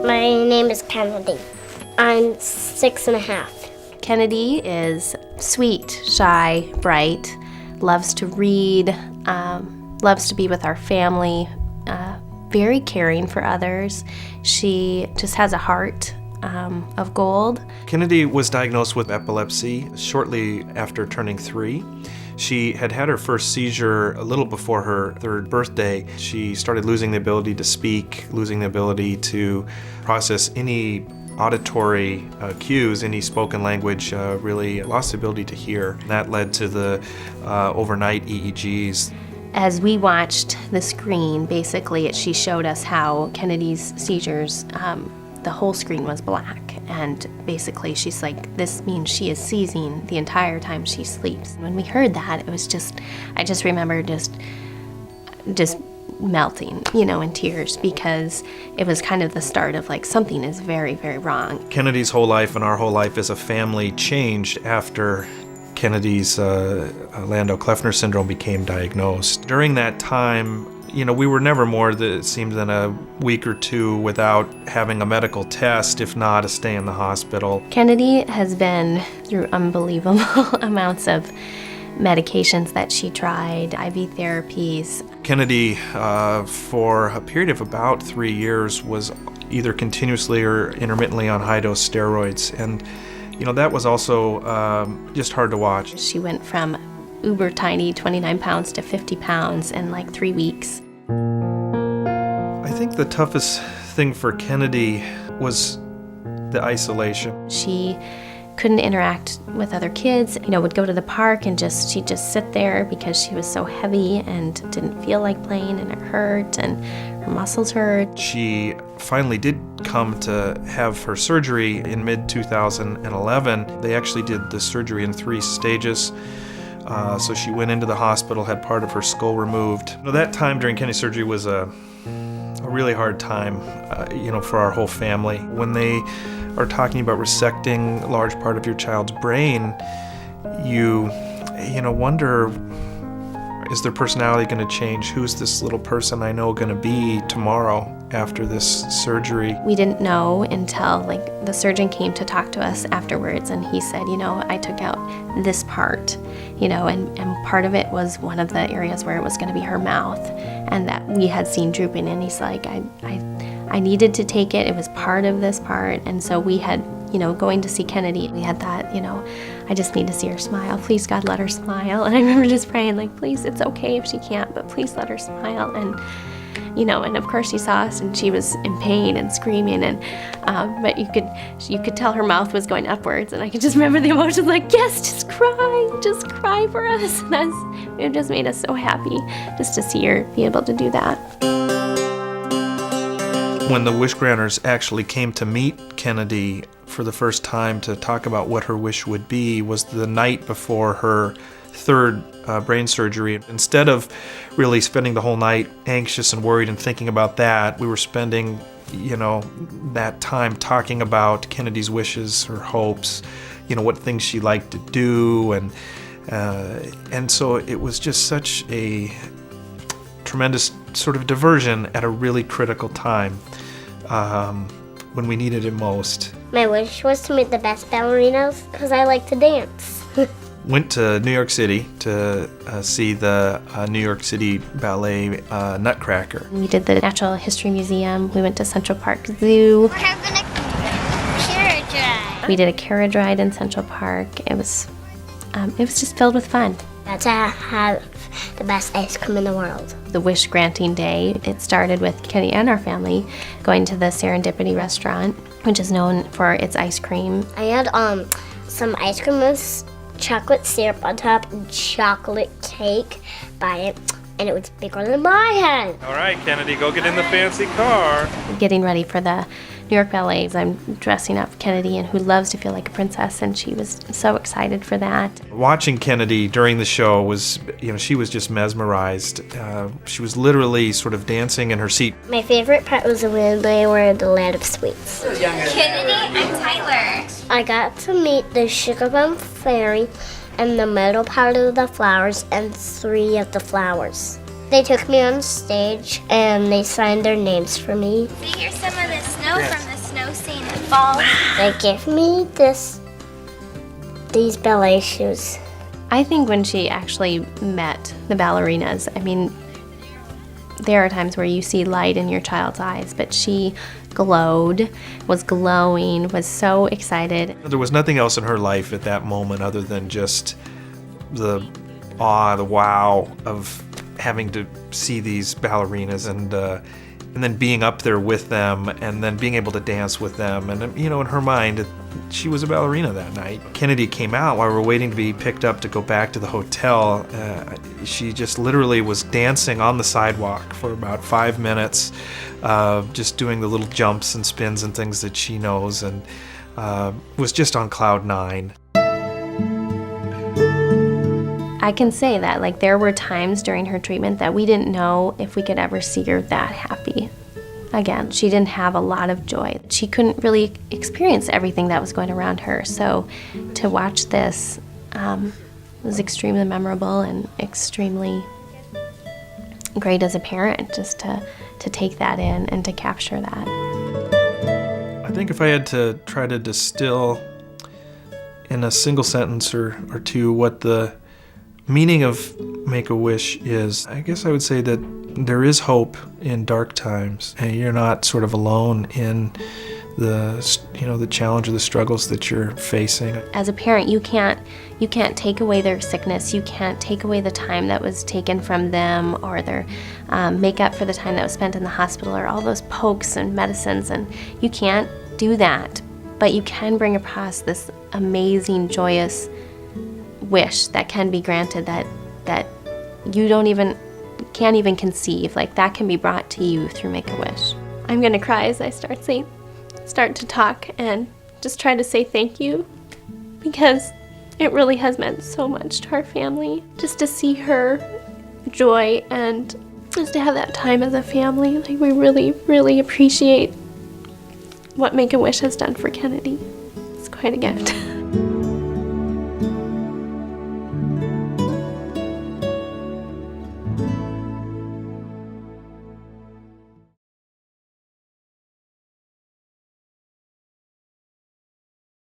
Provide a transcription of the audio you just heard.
My name is Kennedy. I'm 6.5. Kennedy is sweet, shy, bright, loves to read, loves to be with our family, very caring for others. She just has a heart of gold. Kennedy was diagnosed with epilepsy shortly after turning 3. She had had her first seizure a little before her 3rd birthday. She started losing the ability to speak, losing the ability to process any auditory cues, any spoken language, really lost the ability to hear. That led to the overnight EEGs. As we watched the screen, basically she showed us how Kennedy's seizures, the whole screen was black. And basically she's like, this means she is seizing the entire time she sleeps. When we heard that, it was just, I just remember just melting, in tears, because it was kind of the start of like something is very, very wrong. Kennedy's whole life and our whole life as a family changed after Kennedy's Landau-Klefner syndrome became diagnosed. During that time, we were never more, it seemed, than a week or 2 without having a medical test, if not a stay in the hospital. Kennedy has been through unbelievable amounts of medications that she tried, IV therapies. Kennedy, for a period of about 3 years, was either continuously or intermittently on high-dose steroids, and that was also just hard to watch. She went from uber tiny 29 pounds to 50 pounds in like 3 weeks. I think the toughest thing for Kennedy was the isolation. She couldn't interact with other kids, would go to the park and she'd just sit there because she was so heavy and didn't feel like playing, and it hurt and her muscles hurt. She finally did come to have her surgery in mid-2011. They actually did the surgery in 3 stages. So she went into the hospital, had part of her skull removed. That time during Kennedy's surgery was a really hard time, for our whole family. When they are talking about resecting a large part of your child's brain, you wonder, is their personality going to change? Who's this little person I know going to be tomorrow after this surgery? We didn't know until the surgeon came to talk to us afterwards, and he said, I took out this part, and part of it was one of the areas where it was going to be her mouth, and that we had seen drooping, and he's like, I needed to take it. It was part of this part. And so we had, going to see Kennedy, we had that, I just need to see her smile. Please, God, let her smile. And I remember just praying, please, it's okay if she can't, but please let her smile. And, and of course she saw us and she was in pain and screaming. And, but you could tell her mouth was going upwards. And I could just remember the emotions yes, just cry for us. And it just made us so happy just to see her be able to do that. When the wish granters actually came to meet Kennedy for the first time to talk about what her wish would be was the night before her 3rd brain surgery. Instead of really spending the whole night anxious and worried and thinking about that, we were spending, that time talking about Kennedy's wishes, her hopes, what things she liked to do, and so it was just such a tremendous sort of diversion at a really critical time when we needed it most. My wish was to meet the best ballerinas because I like to dance. Went to New York City to see the New York City Ballet Nutcracker. We did the Natural History Museum. We went to Central Park Zoo. We're having a carriage ride. We did a carriage ride in Central Park. It was just filled with fun. Got to have the best ice cream in the world. The wish granting day, it started with Kenny and our family going to the Serendipity restaurant, which is known for its ice cream. I had some ice cream with chocolate syrup on top and chocolate cake by it, and it was bigger than my head. All right, Kennedy, go get in the fancy car. Getting ready for the New York Ballet, I'm dressing up Kennedy, and who loves to feel like a princess, and she was so excited for that. Watching Kennedy during the show was, she was just mesmerized. She was literally sort of dancing in her seat. My favorite part was when they were in the Land of Sweets. Kennedy, I'm Tyler. I got to meet the Sugar Plum Fairy and the middle part of the flowers and 3 of the flowers. They took me on stage and they signed their names for me. See, here's some of the snow from the seeing the falls. They gave me these ballet shoes. I think when she actually met the ballerinas, I mean, there are times where you see light in your child's eyes, but she glowed, was glowing, was so excited. There was nothing else in her life at that moment other than just the awe, the wow of having to see these ballerinas and then being up there with them and then being able to dance with them. And, you know, in her mind, she was a ballerina that night. Kennedy came out while we were waiting to be picked up to go back to the hotel. She just literally was dancing on the sidewalk for about 5 minutes, just doing the little jumps and spins and things that she knows, and was just on cloud 9. I can say that, like, there were times during her treatment that we didn't know if we could ever see her that happy again. She didn't have a lot of joy. She couldn't really experience everything that was going around her. So to watch this was extremely memorable and extremely great as a parent, just to take that in and to capture that. I think if I had to try to distill in a single sentence or two what the meaning of Make-A-Wish is, I guess I would say that there is hope in dark times, and you're not sort of alone in the challenge or the struggles that you're facing. As a parent, you can't take away their sickness. You can't take away the time that was taken from them, or their make up for the time that was spent in the hospital, or all those pokes and medicines, and you can't do that. But you can bring across this amazing, joyous wish that can be granted that you can't even conceive. Like, that can be brought to you through Make-A-Wish. I'm gonna cry as I start to talk and just try to say thank you, because it really has meant so much to our family. Just to see her joy and just to have that time as a family. Like, we really, really appreciate what Make-A-Wish has done for Kennedy. It's quite a gift.